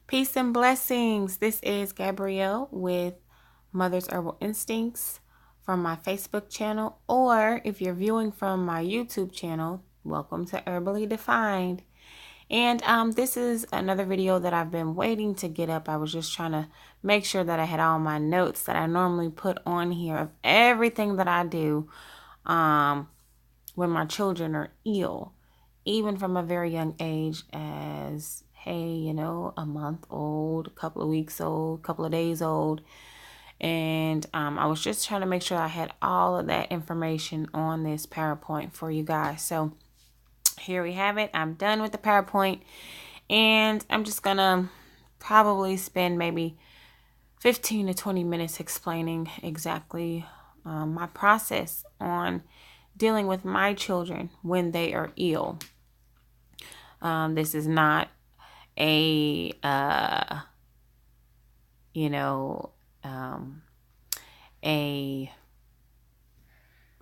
Peace and blessings. This is Gabrielle with Mother's Herbal Instincts from my Facebook channel, or if you're viewing from my YouTube channel, welcome to Herbally Defined. And this is another video that I've been waiting to get up. I was just trying to make sure that I had all my notes that I normally put on here of everything that I do when my children are ill, even from a very young age, as hey, a month old, a couple of weeks old, a couple of days old. And I was just trying to make sure I had all of that information on this PowerPoint for you guys. So here we have it. I'm done with the PowerPoint, and I'm just gonna probably spend maybe 15 to 20 minutes explaining exactly my process on dealing with my children when they are ill. This is not a a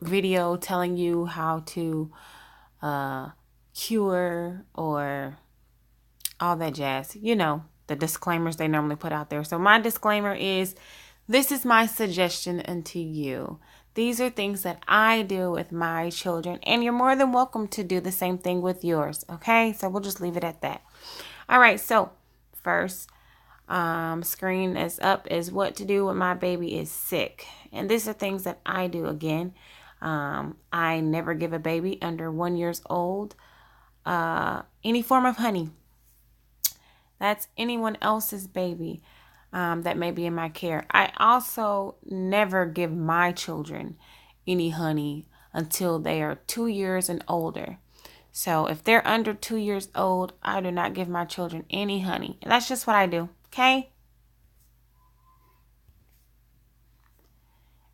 video telling you how to cure or all that jazz, the disclaimers they normally put out there. So my disclaimer is, this is my suggestion unto you. These are things that I do with my children, and you're more than welcome to do the same thing with yours. Okay, so we'll just leave it at that. All right, so first screen is up is what to do when my baby is sick. And these are things that I do. Again, I never give a baby under 1 year old any form of honey. That's anyone else's baby that may be in my care. I also never give my children any honey until they are 2 years and older. So if they're under 2 years old, I do not give my children any honey. And that's just what I do. Okay?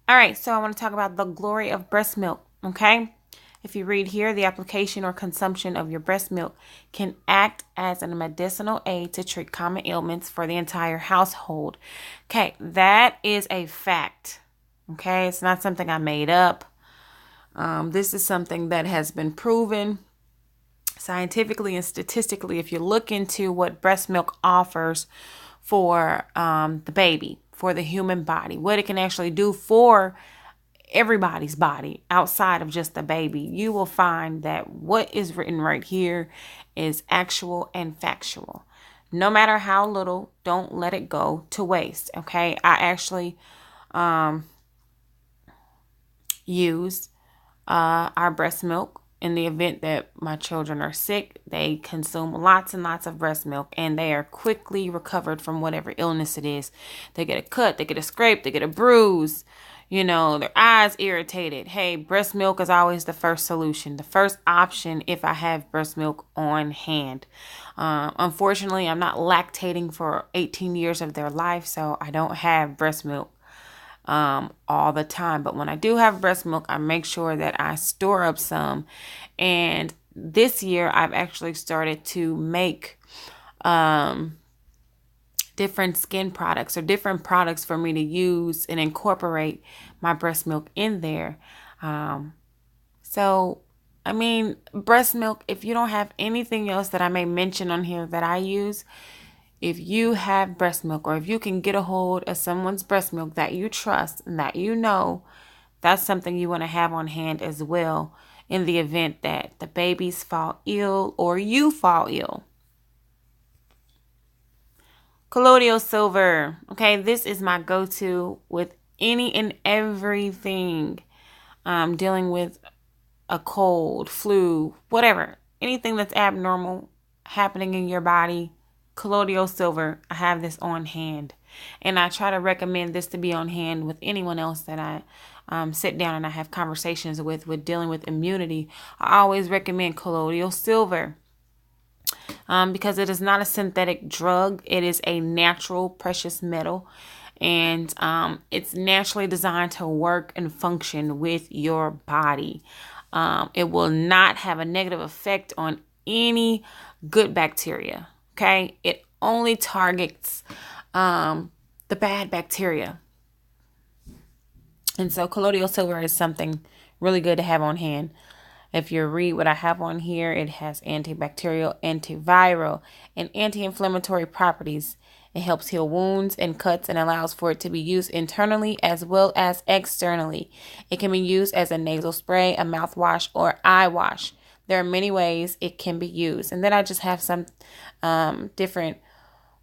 All right, so I want to talk about the glory of breast milk. Okay? If you read here, the application or consumption of your breast milk can act as a medicinal aid to treat common ailments for the entire household. Okay, that is a fact. Okay, it's not something I made up. This is something that has been proven scientifically and statistically. If you look into what breast milk offers for the baby, for the human body, what it can actually do for everybody's body outside of just the baby, you will find that what is written right here is actual and factual. No matter how little, don't let it go to waste. Okay, I actually use our breast milk in the event that my children are sick. They consume lots and lots of breast milk, and they are quickly recovered from whatever illness it is. They get a cut, they get a scrape, they get a bruise, their eyes irritated. Hey, breast milk is always the first solution, the first option if I have breast milk on hand. Unfortunately, I'm not lactating for 18 years of their life, so I don't have breast milk all the time. But when I do have breast milk, I make sure that I store up some. And this year, I've actually started to make different skin products or different products for me to use and incorporate my breast milk in there. Breast milk, if you don't have anything else that I may mention on here that I use, if you have breast milk, or if you can get a hold of someone's breast milk that you trust and that that's something you want to have on hand as well in the event that the babies fall ill or you fall ill. Colloidal silver. Okay, this is my go-to with any and everything dealing with a cold, flu, whatever. Anything that's abnormal happening in your body, colloidal silver, I have this on hand. And I try to recommend this to be on hand with anyone else that I sit down and I have conversations with dealing with immunity. I always recommend colloidal silver. Because it is not a synthetic drug. It is a natural precious metal, and it's naturally designed to work and function with your body. It will not have a negative effect on any good bacteria. Okay, it only targets the bad bacteria. And so colloidal silver is something really good to have on hand. If you read what I have on here, it has antibacterial, antiviral, and anti-inflammatory properties. It helps heal wounds and cuts and allows for it to be used internally as well as externally. It can be used as a nasal spray, a mouthwash, or eye wash. There are many ways it can be used. And then I just have some different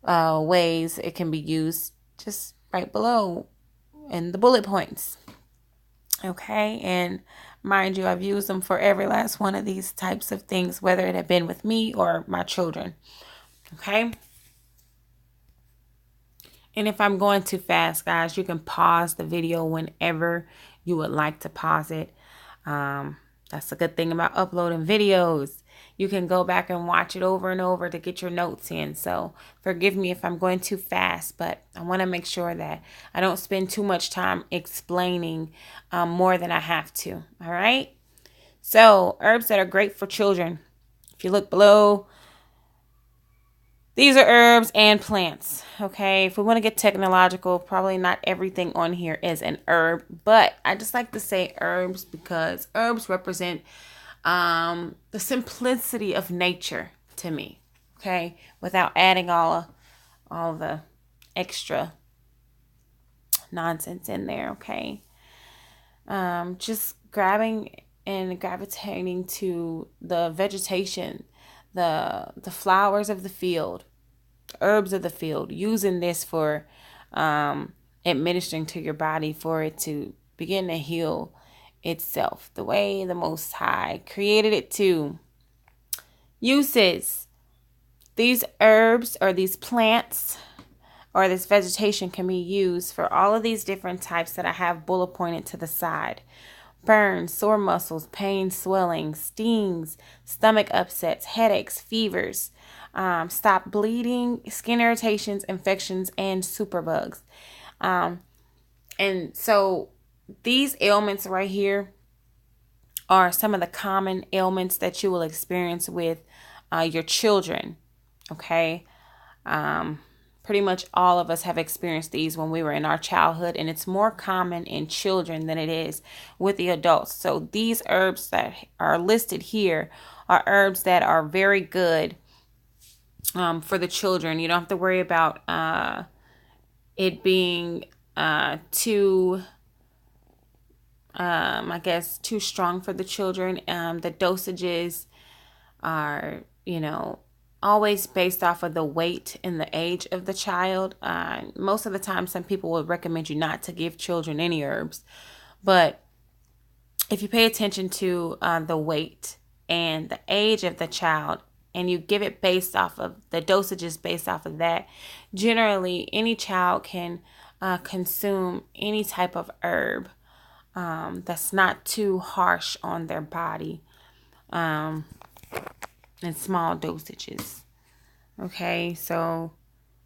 ways it can be used just right below in the bullet points. Okay, and mind you, I've used them for every last one of these types of things, whether it had been with me or my children. Okay. And if I'm going too fast, guys, you can pause the video whenever you would like to pause it. That's a good thing about uploading videos. You can go back and watch it over and over to get your notes in. So forgive me if I'm going too fast, but I want to make sure that I don't spend too much time explaining more than I have to. All right. So herbs that are great for children. If you look below, these are herbs and plants, okay? If we want to get technological, probably not everything on here is an herb, but I just like to say herbs because herbs represent the simplicity of nature to me, okay? Without adding all the extra nonsense in there, okay? Just grabbing and gravitating to the vegetation, the flowers of the field, herbs of the field, using this for administering to your body for it to begin to heal itself the way the Most High created it to. Uses. These herbs or these plants or this vegetation can be used for all of these different types that I have bullet pointed to the side. Burns, sore muscles, pain, swelling, stings, stomach upsets, headaches, fevers, stop bleeding, skin irritations, infections, and superbugs. And so these ailments right here are some of the common ailments that you will experience with your children. Okay. Pretty much all of us have experienced these when we were in our childhood, and it's more common in children than it is with the adults. So these herbs that are listed here are herbs that are very good for the children. You don't have to worry about it being too strong for the children. The dosages are, always based off of the weight and the age of the child. Most of the time, some people will recommend you not to give children any herbs. But if you pay attention to the weight and the age of the child, and you give it based off of the dosages based off of that, generally any child can consume any type of herb that's not too harsh on their body. In small dosages. Okay, so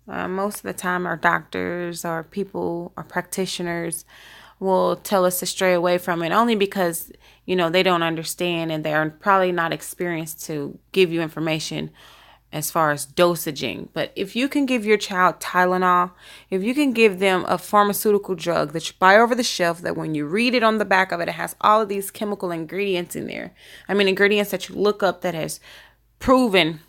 most of the time our doctors or people or practitioners will tell us to stray away from it only because, they don't understand and they're probably not experienced to give you information as far as dosaging. But if you can give your child Tylenol, if you can give them a pharmaceutical drug that you buy over the shelf, that when you read it on the back of it, it has all of these chemical ingredients in there. Ingredients that you look up that has proven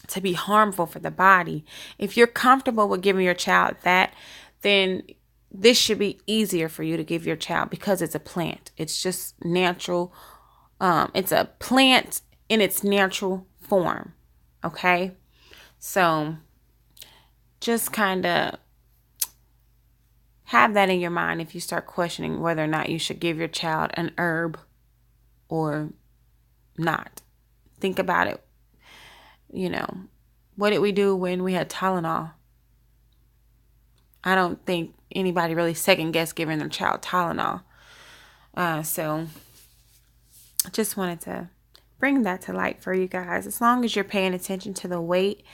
to be harmful for the body. If you're comfortable with giving your child that, then this should be easier for you to give your child because it's a plant. It's just natural. It's a plant in its natural form. Okay. So just kind of have that in your mind if you start questioning whether or not you should give your child an herb or not. Think about it. What did we do when we had Tylenol? I don't think anybody really second guessed giving their child Tylenol. So just wanted to bring that to light for you guys. As long as you're paying attention to the weight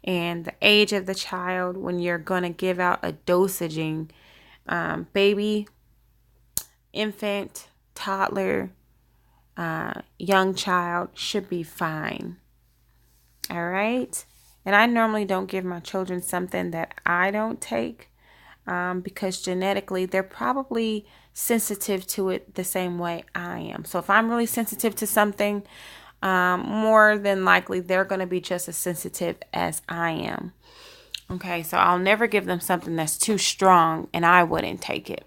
and the age of the child when you're going to give out a dosaging, baby, infant, toddler, young child should be fine. All right. And I normally don't give my children something that I don't take because genetically they're probably sensitive to it the same way I am. So if I'm really sensitive to something, more than likely they're going to be just as sensitive as I am. Okay, so I'll never give them something that's too strong and I wouldn't take it.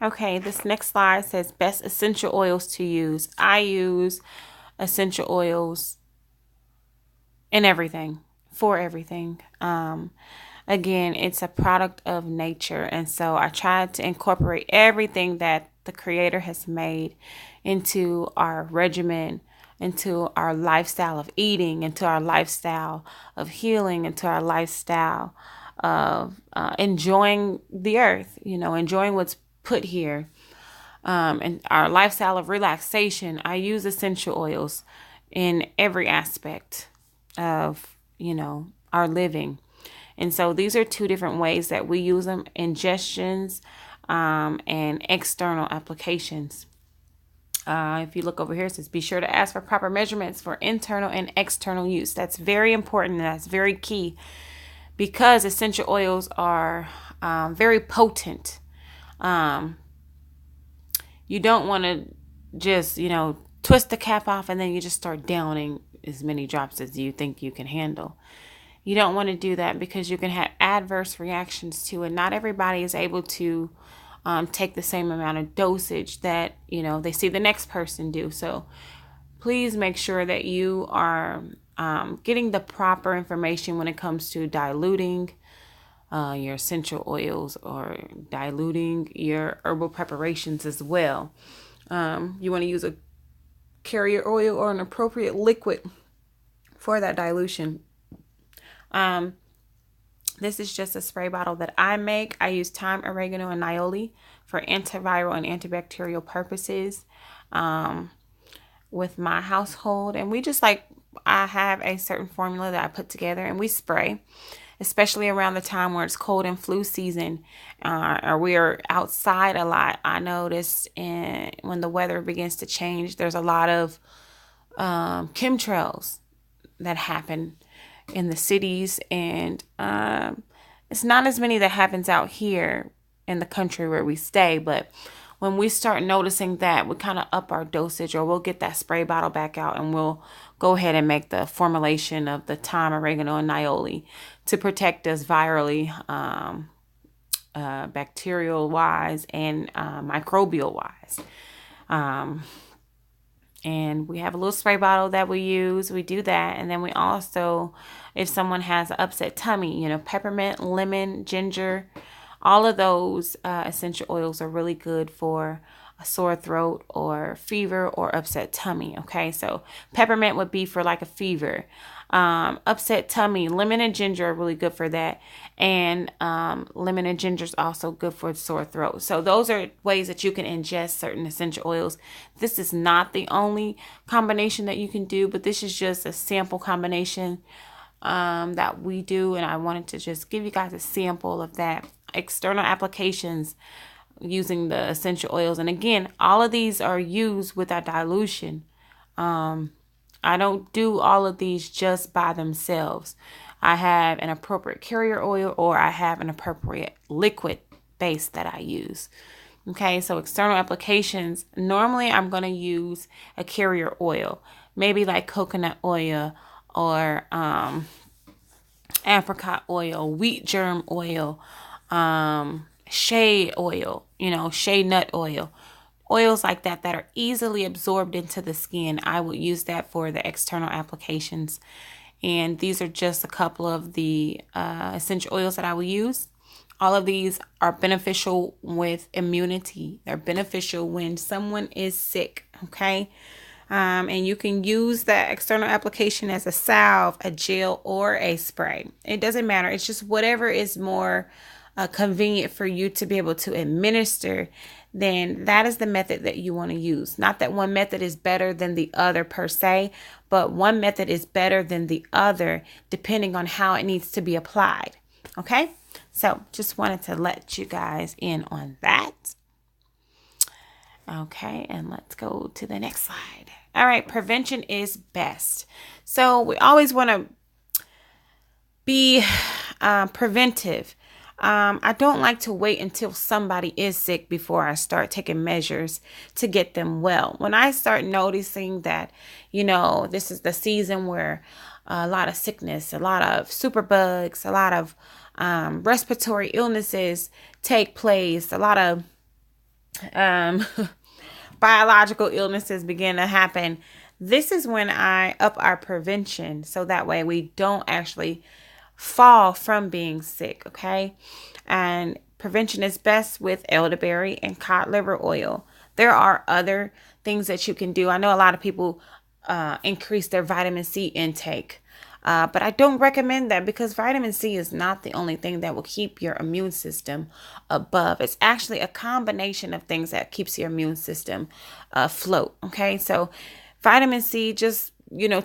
Okay, this next slide says best essential oils to use. I use essential oils in everything, for everything. Again, it's a product of nature. And so I try to incorporate everything that the Creator has made into our regimen, into our lifestyle of eating, into our lifestyle of healing, into our lifestyle of enjoying the earth, enjoying what's put here, and our lifestyle of relaxation. I use essential oils in every aspect of, our living. And so these are two different ways that we use them: ingestions and external applications. If you look over here, it says be sure to ask for proper measurements for internal and external use. That's very important, and that's very key, because essential oils are very potent. You don't want to just, twist the cap off and then you just start downing as many drops as you think you can handle. You don't want to do that, because you can have adverse reactions to it. Not everybody is able to take the same amount of dosage that, they see the next person do. So please make sure that you are getting the proper information when it comes to diluting your essential oils or diluting your herbal preparations as well. You want to use a carrier oil or an appropriate liquid for that dilution. This is just a spray bottle that I make. I use thyme, oregano, and niaouli for antiviral and antibacterial purposes with my household. And I have a certain formula that I put together and we spray, especially around the time where it's cold and flu season, or we're outside a lot. I noticed when the weather begins to change, there's a lot of chemtrails that happen in the cities, and it's not as many that happens out here in the country where we stay. But when we start noticing that, we kind of up our dosage, or we'll get that spray bottle back out and we'll go ahead and make the formulation of the thyme, oregano, and niaouli to protect us virally, bacterial wise, and microbial wise. And we have a little spray bottle that we use. We do that. And then we also, if someone has an upset tummy, peppermint, lemon, ginger, all of those essential oils are really good for a sore throat or fever or upset tummy. Okay, so peppermint would be for like a fever. Upset tummy, lemon and ginger are really good for that. And lemon and ginger is also good for sore throat. So those are ways that you can ingest certain essential oils. This is not the only combination that you can do, but this is just a sample combination that we do. And I wanted to just give you guys a sample of that. External applications using the essential oils. And again, all of these are used with a dilution. I don't do all of these just by themselves. I have an appropriate carrier oil, or I have an appropriate liquid base that I use. Okay, so external applications, normally I'm going to use a carrier oil, maybe like coconut oil or apricot oil, wheat germ oil, shea oil, shea nut oil. Oils like that are easily absorbed into the skin. I would use that for the external applications. And these are just a couple of the essential oils that I will use. All of these are beneficial with immunity. They're beneficial when someone is sick, okay? And you can use that external application as a salve, a gel, or a spray. It doesn't matter. It's just whatever is more convenient for you to be able to administer, then that is the method that you want to use. Not that one method is better than the other per se, but one method is better than the other depending on how it needs to be applied. Okay, so just wanted to let you guys in on that. Okay, and let's go to the next slide. All right, prevention is best. So we always want to be preventive. I don't like to wait until somebody is sick before I start taking measures to get them well. When I start noticing that, this is the season where a lot of sickness, a lot of superbugs, a lot of respiratory illnesses take place, a lot of biological illnesses begin to happen. This is when I up our prevention so that way we don't actually fall from being sick, okay? And prevention is best with elderberry and cod liver oil. There are other things that you can do. I know a lot of people increase their vitamin C intake, but I don't recommend that because vitamin C is not the only thing that will keep your immune system above. It's actually a combination of things that keeps your immune system afloat, okay? So vitamin C, just,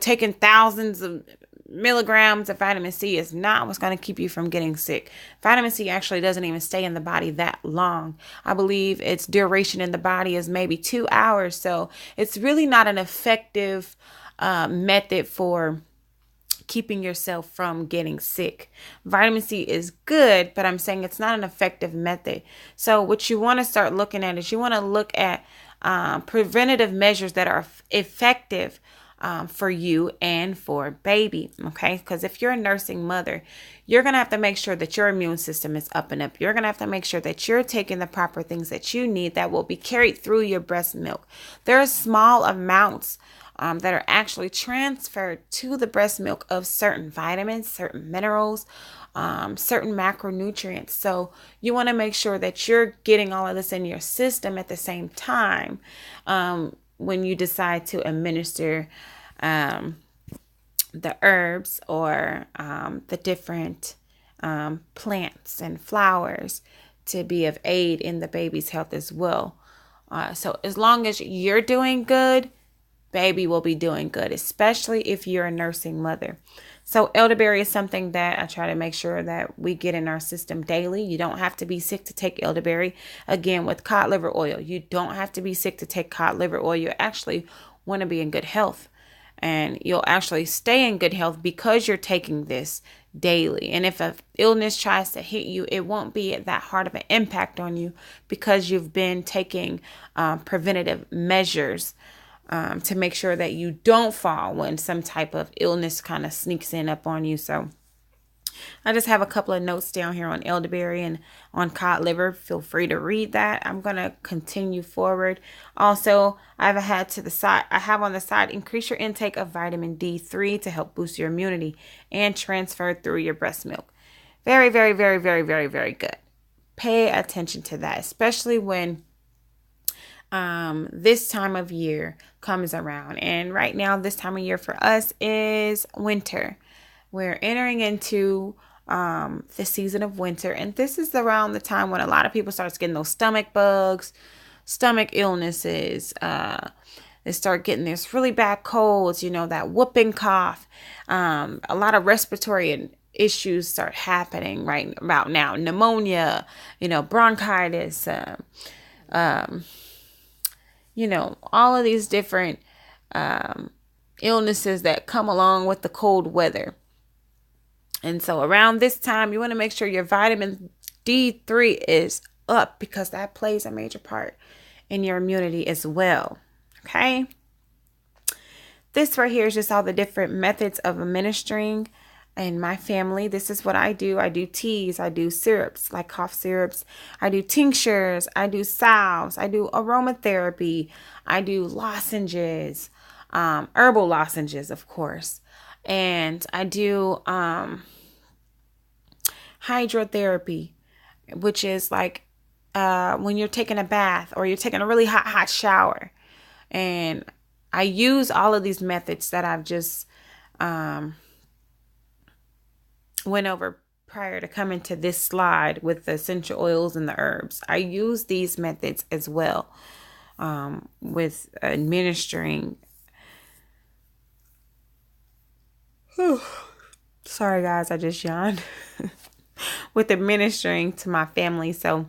taking thousands of milligrams of vitamin C is not what's going to keep you from getting sick. Vitamin C actually doesn't even stay in the body that long. I believe its duration in the body is maybe 2 hours. So it's really not an effective method for keeping yourself from getting sick. Vitamin C is good, but I'm saying it's not an effective method. So what you want to start looking at is you want to look at preventative measures that are effective for you and for baby, okay? Because if you're a nursing mother, you're going to have to make sure that your immune system is up and up. You're going to have to make sure that you're taking the proper things that you need that will be carried through your breast milk. There are small amounts that are actually transferred to the breast milk of certain vitamins, certain minerals, certain macronutrients. So you want to make sure that you're getting all of this in your system at the same time when you decide to administer the herbs or the different plants and flowers to be of aid in the baby's health as well. So as long as you're doing good, baby will be doing good, especially if you're a nursing mother. So elderberry is something that I try to make sure that we get in our system daily. You don't have to be sick to take elderberry. Again, with cod liver oil, you don't have to be sick to take cod liver oil. You actually want to be in good health, and you'll actually stay in good health because you're taking this daily. And if an illness tries to hit you, it won't be that hard of an impact on you because you've been taking preventative measures to make sure that you don't fall when some type of illness kind of sneaks in up on you. So I just have a couple of notes down here on elderberry and on cod liver. Feel free to read that. I'm going to continue forward. Also, I have on the side, increase your intake of vitamin D3 to help boost your immunity and transfer through your breast milk. Very, very, very, very, very, very good. Pay attention to that, especially when this time of year comes around. And right now, this time of year for us is winter. We're entering into the season of winter, and this is around the time when a lot of people start getting those stomach bugs, stomach illnesses. They start getting this really bad colds, that whooping cough. A lot of respiratory issues start happening right about now. Pneumonia, bronchitis, all of these different illnesses that come along with the cold weather. And so around this time, you want to make sure your vitamin D3 is up because that plays a major part in your immunity as well. Okay. This right here is just all the different methods of administering. In my family, this is what I do. I do teas, I do syrups like cough syrups, I do tinctures, I do salves, I do aromatherapy, I do lozenges, herbal lozenges, of course. And I do hydrotherapy, which is like when you're taking a bath or you're taking a really hot shower. And I use all of these methods that I've just went over prior to coming to this slide with the essential oils and the herbs. I use these methods as well with administering. Sorry guys, I just yawned. With administering to my family. So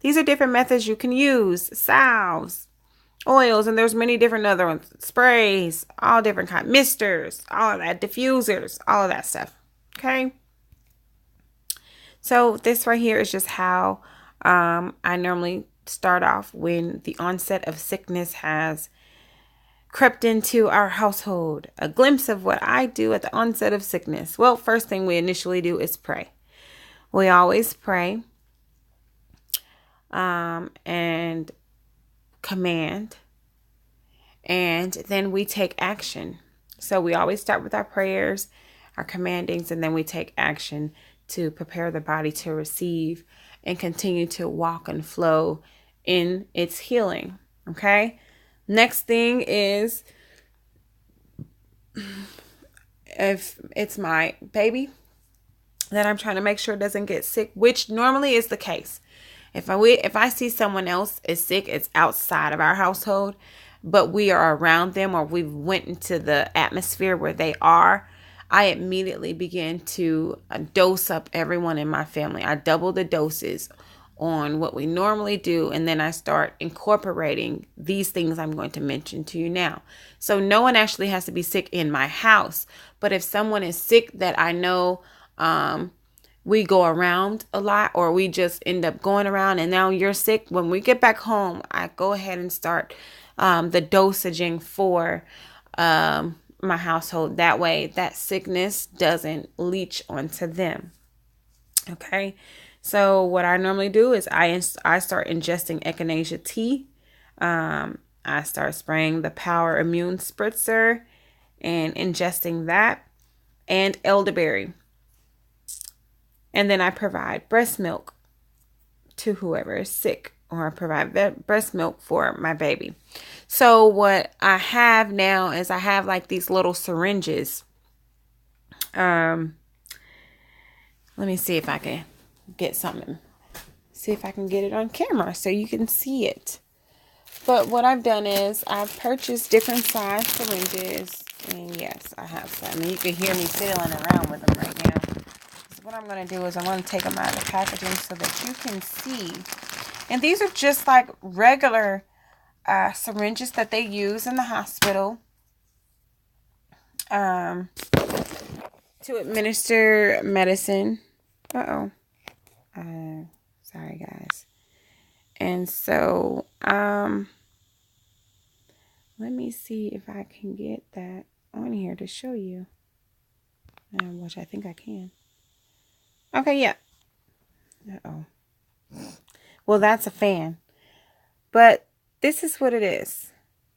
these are different methods you can use. Salves, oils, and there's many different other ones. Sprays, all different kinds. Misters, all of that. Diffusers, all of that stuff. Okay. So this right here is just how I normally start off when the onset of sickness has crept into our household. A glimpse of what I do at the onset of sickness. Well, first thing we initially do is pray. We always pray and command, and then we take action. So we always start with our prayers, our commandings, and then we take action to prepare the body to receive and continue to walk and flow in its healing. Okay. Next thing is, if it's my baby that I'm trying to make sure doesn't get sick, which normally is the case. If I see someone else is sick, it's outside of our household, but we are around them or we went into the atmosphere where they are, I immediately begin to dose up everyone in my family. I double the doses on what we normally do, and then I start incorporating these things I'm going to mention to you now. So no one actually has to be sick in my house, but if someone is sick that I know we go around a lot, or we just end up going around and now you're sick, when we get back home, I go ahead and start the dosaging for my household. That way that sickness doesn't leach onto them. Okay. So what I normally do is I start ingesting echinacea tea. I start spraying the Power Immune Spritzer and ingesting that, and elderberry. And then I provide breast milk to whoever is sick, or I provide that breast milk for my baby. So what I have now is I have like these little syringes. Let me see if I can get something. See if I can get it on camera so you can see it. But what I've done is I've purchased different size syringes. And yes, I have some. You can hear me fiddling around with them right now. So what I'm going to do is I'm going to take them out of the packaging so that you can see. And these are just like regular syringes that they use in the hospital to administer medicine. Sorry guys. And so let me see if I can get that on here to show you, which I think I can. Okay, yeah. Well, that's a fan, but this is what it is.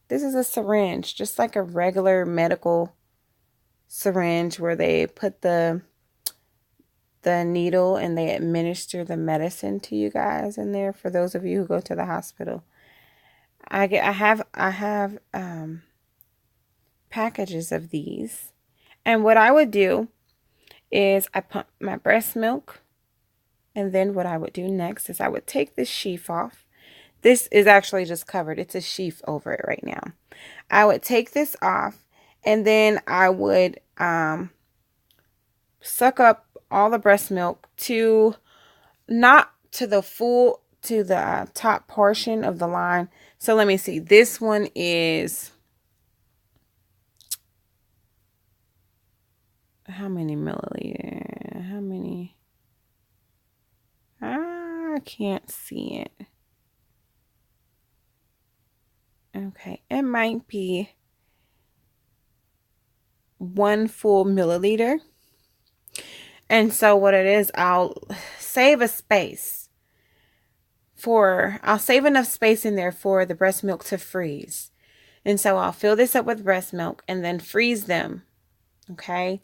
This is a syringe, just like a regular medical syringe where they put the needle and they administer the medicine to you guys in there. For those of you who go to the hospital, I have packages of these, and what I would do is I pump my breast milk, and then what I would do next is I would take this sheath off. This is actually just covered. It's a sheath over it right now. I would take this off, and then I would suck up all the breast milk to, not to the full, to the top portion of the line. So let me see. This one is, how many milliliters? How many? I can't see it. Okay, it might be 1 full milliliter. And so what it is, I'll save a space I'll save enough space in there for the breast milk to freeze. And so I'll fill this up with breast milk and then freeze them. Okay.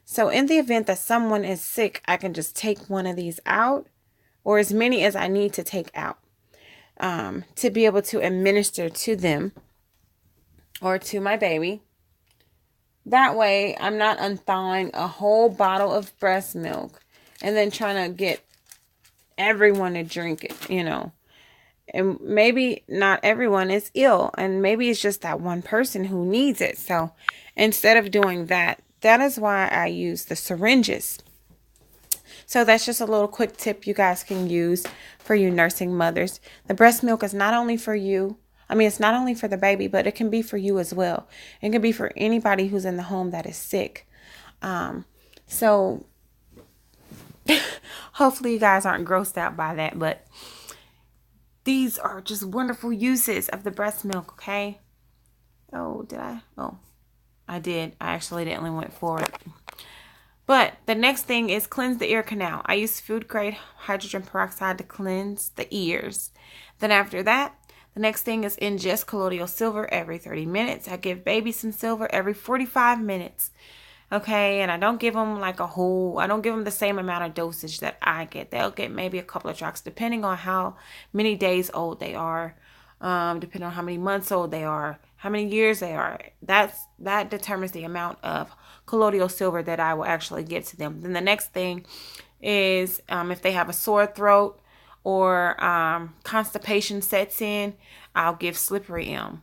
So in the event that someone is sick, I can just take one of these out, or as many as I need to take out, to be able to administer to them or to my baby. That way I'm not unthawing a whole bottle of breast milk and then trying to get everyone to drink it, and maybe not everyone is ill, and maybe it's just that one person who needs it. So instead of doing that, that is why I use the syringes. So that's just a little quick tip you guys can use for you nursing mothers. The breast milk is not only for you. It's not only for the baby, but it can be for you as well. It can be for anybody who's in the home that is sick. So Hopefully you guys aren't grossed out by that, but these are just wonderful uses of the breast milk, okay? Oh, did I? Oh, I did. I actually didn't went forward. But the next thing is cleanse the ear canal. I use food grade hydrogen peroxide to cleanse the ears. Then after that, the next thing is ingest colloidal silver every 30 minutes. I give babies some silver every 45 minutes. Okay, and I don't give them like I don't give them the same amount of dosage that I get. They'll get maybe a couple of drops depending on how many days old they are, depending on how many months old they are, how many years they are. That determines the amount of colloidal silver that I will actually give to them. Then the next thing is if they have a sore throat or constipation sets in, I'll give slippery M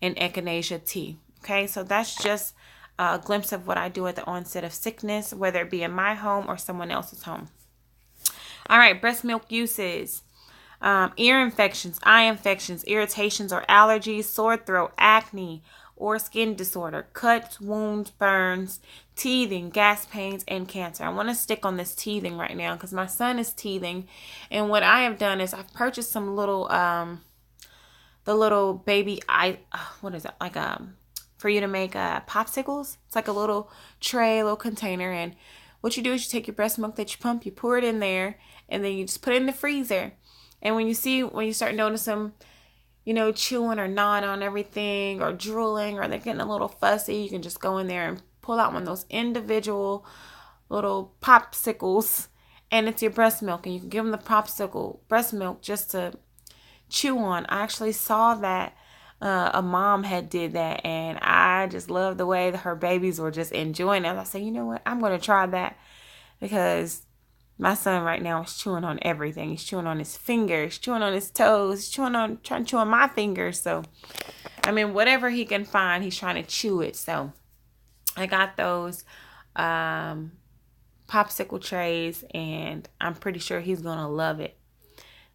and echinacea tea. Okay, so that's just a glimpse of what I do at the onset of sickness, whether it be in my home or someone else's home. All right, breast milk uses. Ear infections, eye infections, irritations or allergies, sore throat, acne or skin disorder, cuts, wounds, burns, teething, gas pains, and cancer. I want to stick on this teething right now because my son is teething. And what I have done is I've purchased some little, the little baby, what is it? Like, for you to make popsicles. It's like a little tray, a little container. And what you do is you take your breast milk that you pump, you pour it in there, and then you just put it in the freezer. And when you start noticing, chewing or gnawing on everything or drooling or they're getting a little fussy, you can just go in there and pull out one of those individual little popsicles, and it's your breast milk. And you can give them the popsicle breast milk just to chew on. I actually saw that a mom had did that, and I just love the way that her babies were just enjoying it. I said, you know what? I'm going to try that because my son right now is chewing on everything. He's chewing on his fingers, chewing on his toes, trying to chew on my fingers. So, I mean, whatever he can find, he's trying to chew it. So, I got those popsicle trays, and I'm pretty sure he's going to love it.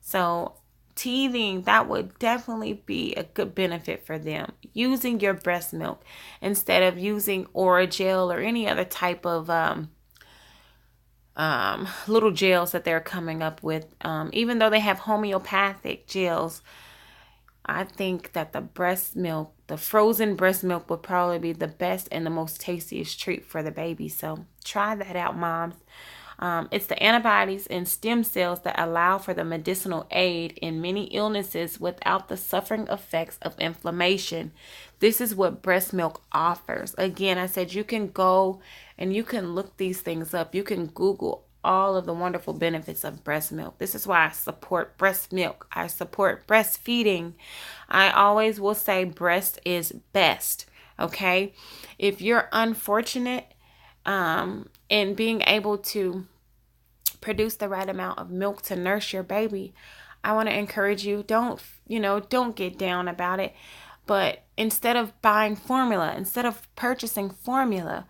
So, teething, that would definitely be a good benefit for them. Using your breast milk instead of using Orajel or any other type of little gels that they're coming up with. Even though they have homeopathic gels, I think that the breast milk, the frozen breast milk, would probably be the best and the most tastiest treat for the baby. So try that out, moms. It's the antibodies and stem cells that allow for the medicinal aid in many illnesses without the suffering effects of inflammation. This is what breast milk offers. Again, I said you can go and you can look these things up. You can Google all of the wonderful benefits of breast milk. This is why I support breast milk. I support breastfeeding. I always will say breast is best. Okay. If you're unfortunate in being able to produce the right amount of milk to nurse your baby, I want to encourage you, don't get down about it. But instead of buying formula, instead of purchasing formula,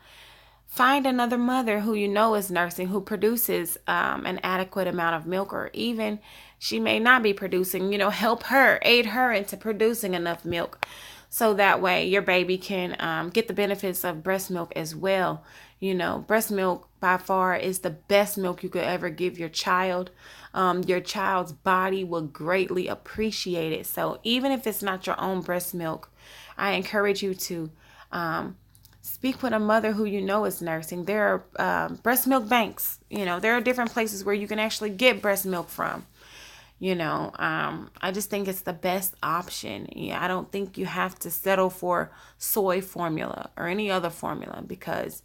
find another mother who you know is nursing, who produces an adequate amount of milk, or even she may not be producing, help her, aid her into producing enough milk. So that way your baby can get the benefits of breast milk as well. Breast milk by far is the best milk you could ever give your child. Your child's body will greatly appreciate it. So even if it's not your own breast milk, I encourage you to speak with a mother who you know is nursing. There are breast milk banks. There are different places where you can actually get breast milk from. I just think it's the best option. I don't think you have to settle for soy formula or any other formula, because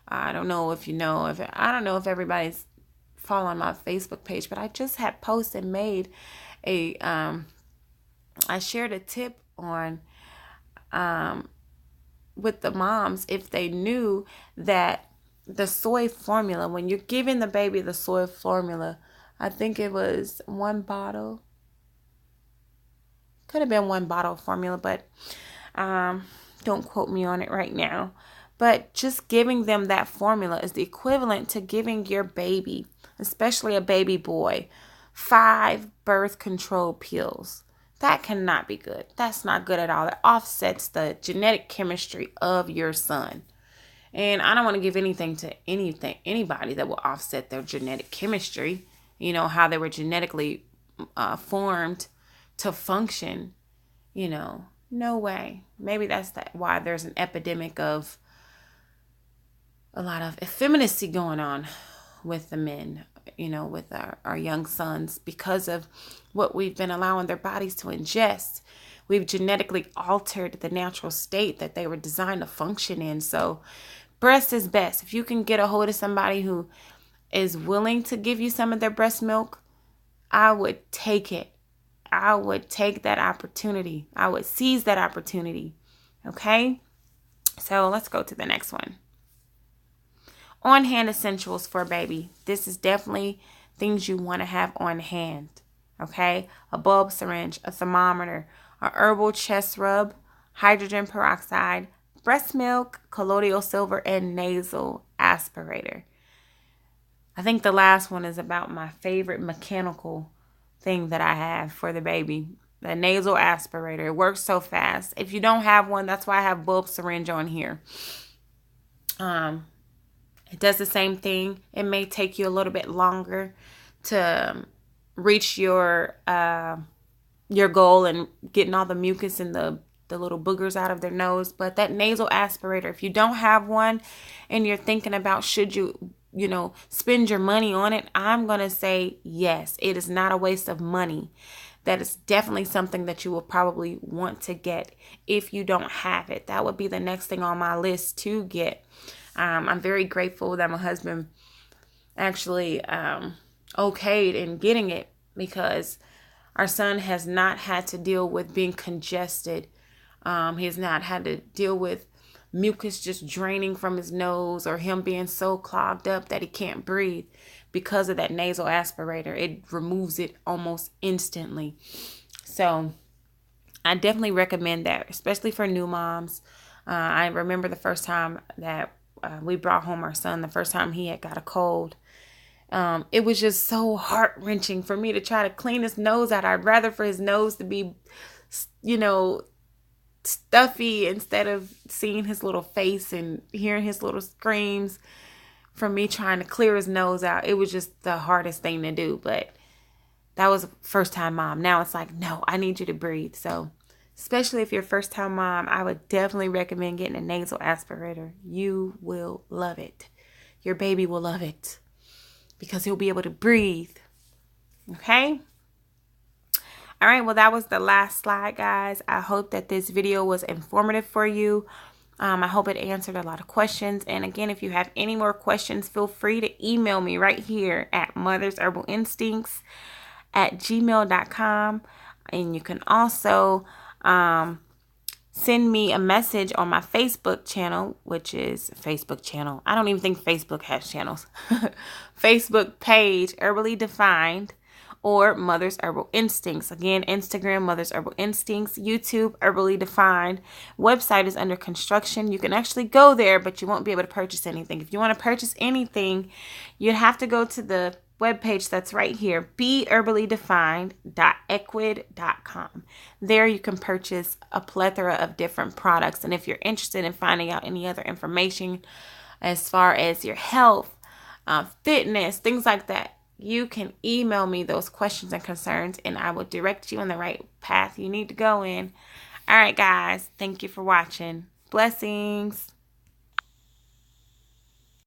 I don't know if I don't know if everybody's following my Facebook page, but I just had posted and made I shared a tip on with the moms, if they knew that the soy formula, when you're giving the baby the soy formula, I think it was 1 bottle. Could have been 1 bottle of formula, but don't quote me on it right now. But just giving them that formula is the equivalent to giving your baby, especially a baby boy, 5 birth control pills. That cannot be good. That's not good at all. It offsets the genetic chemistry of your son. And I don't want to give anything to anybody that will offset their genetic chemistry. you know, how they were genetically formed to function, you know, no way. Maybe that's why there's an epidemic of a lot of effeminacy going on with the men, you know, with our young sons, because of what we've been allowing their bodies to ingest. We've genetically altered the natural state that they were designed to function in. So breast is best. If you can get a hold of somebody who is willing to give you some of their breast milk, I would take it. I would take that opportunity. I would seize that opportunity. Okay? So let's go to the next one. On-hand essentials for a baby. This is definitely things you want to have on hand. Okay? A bulb syringe, a thermometer, a herbal chest rub, hydrogen peroxide, breast milk, colloidal silver, and nasal aspirator. I think the last one is about my favorite mechanical thing that I have for the baby. The nasal aspirator. It works so fast. If you don't have one, that's why I have bulb syringe on here. It does the same thing. It may take you a little bit longer to reach your goal and getting all the mucus and the little boogers out of their nose. But that nasal aspirator, if you don't have one and you're thinking about should you spend your money on it, I'm going to say yes. It is not a waste of money. That is definitely something that you will probably want to get if you don't have it. That would be the next thing on my list to get. I'm very grateful that my husband actually okayed in getting it, because our son has not had to deal with being congested. He has not had to deal with mucus just draining from his nose, or him being so clogged up that he can't breathe because of that nasal aspirator. It removes it almost instantly. So I definitely recommend that, especially for new moms. I remember the first time that we brought home our son, the first time he had got a cold. It was just so heart-wrenching for me to try to clean his nose out. I'd rather for his nose to be, stuffy, instead of seeing his little face and hearing his little screams from me trying to clear his nose out. It was just the hardest thing to do. But that was first time mom. Now it's like, no, I need you to breathe. So especially if you're first time mom, I would definitely recommend getting a nasal aspirator. You will love it. Your baby will love it, because he'll be able to breathe. Okay? All right, well, that was the last slide, guys. I hope that this video was informative for you. I hope it answered a lot of questions. And again, if you have any more questions, feel free to email me right here at mothersherbalinstinct@gmail.com. And you can also send me a message on my Facebook channel, which is Facebook channel. I don't even think Facebook has channels. Facebook page, Herbally Defined, or Mother's Herbal Instincts. Again, Instagram, Mother's Herbal Instincts. YouTube, Herbally Defined. Website is under construction. You can actually go there, but you won't be able to purchase anything. If you want to purchase anything, you'd have to go to the webpage that's right here, beherballydefined.equid.com. There you can purchase a plethora of different products. And if you're interested in finding out any other information as far as your health, fitness, things like that, you can email me those questions and concerns, and I will direct you on the right path you need to go in. All right, guys. Thank you for watching. Blessings.